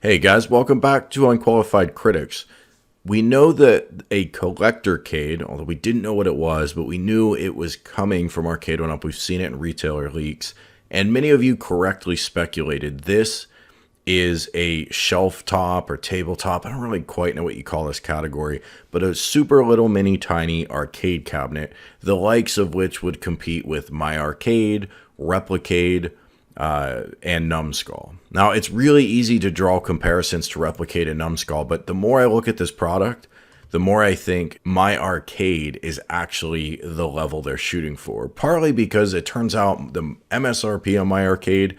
Hey guys, welcome back to Unqualified Critics. We know that a Collectorcade, although we didn't know what it was, but we knew it was coming from Arcade1up. We've seen it in retailer leaks, and many of you correctly speculated this is a shelf top or tabletop. I don't really quite know what you call this category, but a super little mini tiny arcade cabinet, the likes of which would compete with MyArcade, Replicade, and Numskull. Now, it's really easy to draw comparisons to Replicade and Numskull, but the more I look at this product, the more I think MyArcade is actually the level they're shooting for. Partly because it turns out the MSRP on MyArcade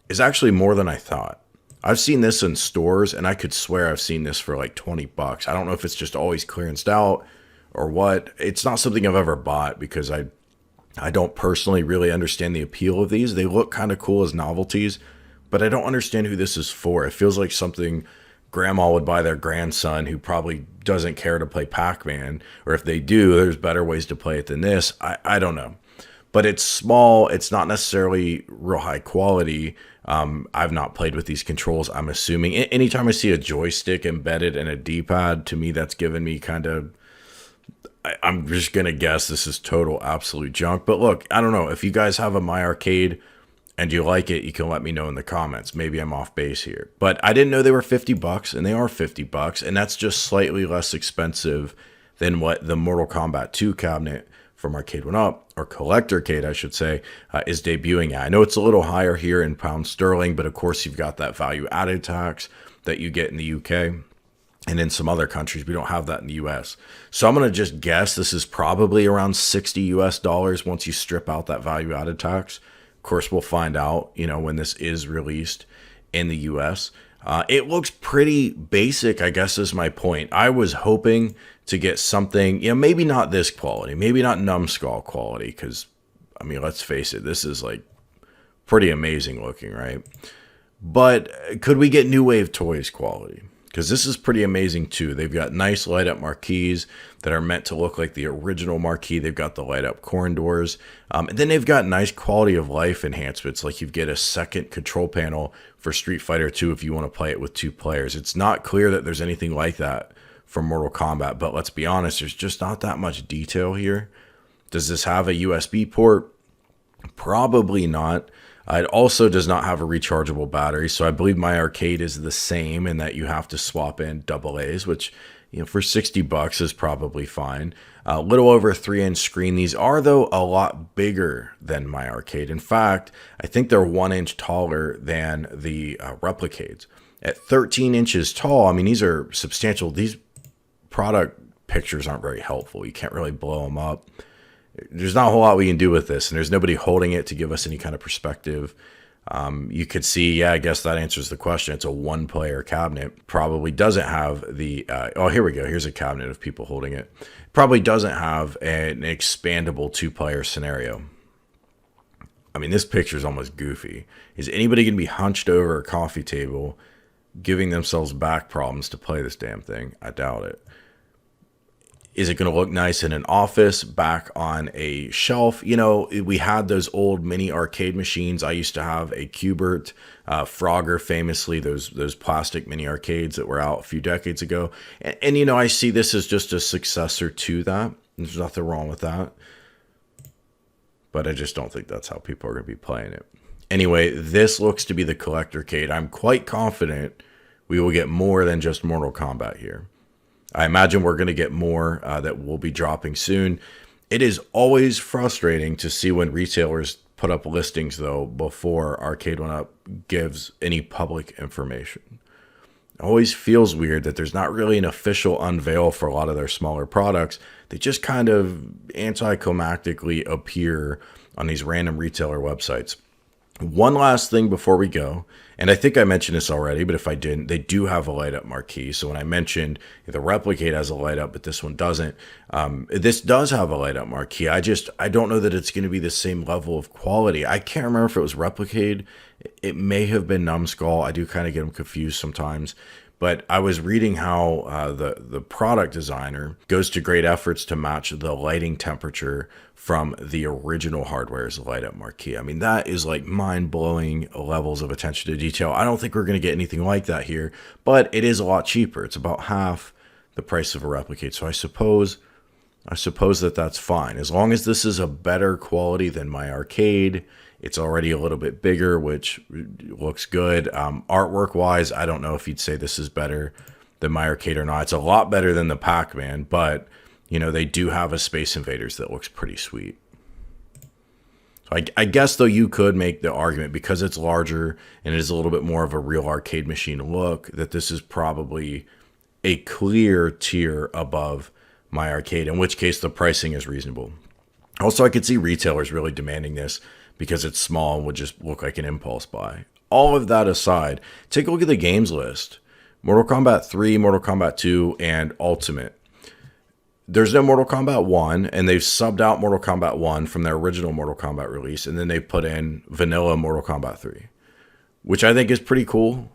is actually more than I thought. I've seen this in stores, and I could swear I've seen this for like 20 bucks. I don't know if it's just always clearanced out or what. It's not something I've ever bought because I don't personally really understand the appeal of these. They look kind of cool as novelties, but I don't understand who this is for. It feels like something grandma would buy their grandson who probably doesn't care to play Pac-Man, or if they do, there's better ways to play it than this. I don't know. But it's small. It's not necessarily real high quality. I've not played with these controls. I'm assuming anytime I see a joystick embedded in a D-pad, to me, that's given me kind of, I'm just going to guess this is total absolute junk. But look, I don't know. If you guys have a MyArcade and you like it, you can let me know in the comments. Maybe I'm off base here. But I didn't know they were 50 bucks, and they are 50 bucks. And that's just slightly less expensive than what the Mortal Kombat 2 cabinet from Arcade1up, or Collectorcade, I should say, is debuting at. I know it's a little higher here in pound sterling, but of course you've got that value added tax that you get in the UK. And in some other countries, we don't have that in the US. So I'm going to just guess this is probably around 60 US dollars once you strip out that value added tax. Of course, we'll find out, when this is released in the US. It looks pretty basic, I guess is my point. I was hoping to get something, maybe not this quality, maybe not Numskull quality, because, let's face it, this is like pretty amazing looking, right? But could we get New Wave Toys quality? Because this is pretty amazing too. They've got nice light up marquees that are meant to look like the original marquee. They've got the light up corn doors. And then they've got nice quality of life enhancements. Like you get a second control panel for Street Fighter 2 if you want to play it with 2 players. It's not clear that there's anything like that for Mortal Kombat, but let's be honest, there's just not that much detail here. Does this have a USB port? Probably not. It also does not have a rechargeable battery, so I believe MyArcade is the same in that you have to swap in AA's, which for 60 bucks is probably fine. A little over a 3-inch screen. These are, though, a lot bigger than MyArcade. In fact, I think they're 1 inch taller than the Replicades. At 13 inches tall, these are substantial. These product pictures aren't very helpful. You can't really blow them up. There's not a whole lot we can do with this, and there's nobody holding it to give us any kind of perspective. You could see, I guess that answers the question. It's a one-player cabinet. Probably doesn't have the, oh, here we go. Here's a cabinet of people holding it. Probably doesn't have an expandable 2-player scenario. This picture is almost goofy. Is anybody going to be hunched over a coffee table giving themselves back problems to play this damn thing? I doubt it. Is it going to look nice in an office, back on a shelf? We had those old mini arcade machines. I used to have a Qbert, Frogger, famously, those plastic mini arcades that were out a few decades ago. And I see this as just a successor to that. There's nothing wrong with that. But I just don't think that's how people are going to be playing it. Anyway, this looks to be the Collectorcade. I'm quite confident we will get more than just Mortal Kombat here. I imagine we're going to get more that will be dropping soon. It is always frustrating to see when retailers put up listings, though, before Arcade1up gives any public information. It always feels weird that there's not really an official unveil for a lot of their smaller products. They just kind of anticlimactically appear on these random retailer websites. One last thing before we go, and I think I mentioned this already, but if I didn't, they do have a light-up marquee. So when I mentioned the Replicade has a light-up, but this one doesn't, this does have a light-up marquee. I don't know that it's going to be the same level of quality. I can't remember if it was Replicade. It may have been Numskull. I do kind of get them confused sometimes. But I was reading how the product designer goes to great efforts to match the lighting temperature from the original hardware's light-up marquee. That is like mind-blowing levels of attention to detail. I don't think we're going to get anything like that here, but it is a lot cheaper. It's about half the price of a Replicade. So I suppose that that's fine. As long as this is a better quality than MyArcade, it's already a little bit bigger, which looks good. Artwork-wise, I don't know if you'd say this is better than MyArcade or not. It's a lot better than the Pac-Man, but, you know, they do have a Space Invaders that looks pretty sweet. So I guess, though, you could make the argument, because it's larger and it is a little bit more of a real arcade machine look, that this is probably a clear tier above MyArcade, in which case the pricing is reasonable. Also, I could see retailers really demanding this because it's small and would just look like an impulse buy. All of that aside, take a look at the games list. Mortal Kombat 3, Mortal Kombat 2, and Ultimate. There's no Mortal Kombat 1, and they've subbed out Mortal Kombat 1 from their original Mortal Kombat release, and then they put in vanilla Mortal Kombat 3, which I think is pretty cool.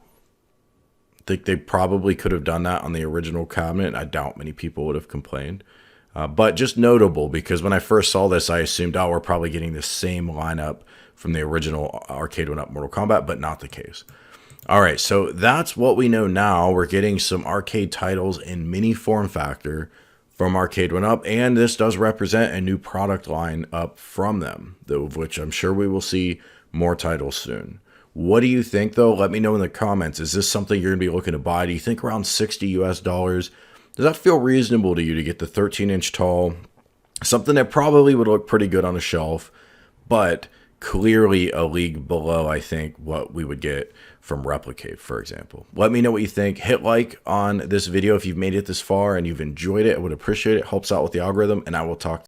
I think they probably could have done that on the original cabinet. I doubt many people would have complained. But just notable, because when I first saw this, I assumed, oh, we're probably getting the same lineup from the original Arcade1up Mortal Kombat, but not the case. All right, so that's what we know now. We're getting some arcade titles in mini form factor from Arcade1up, and this does represent a new product line up from them, of which I'm sure we will see more titles soon. What do you think, though? Let me know in the comments. Is this something you're going to be looking to buy? Do you think around $60 US? Does that feel reasonable to you to get the 13-inch tall? Something that probably would look pretty good on a shelf, but clearly a league below, I think, what we would get from Replicade, for example. Let me know what you think. Hit like on this video if you've made it this far and you've enjoyed it. I would appreciate it. It helps out with the algorithm, and I will talk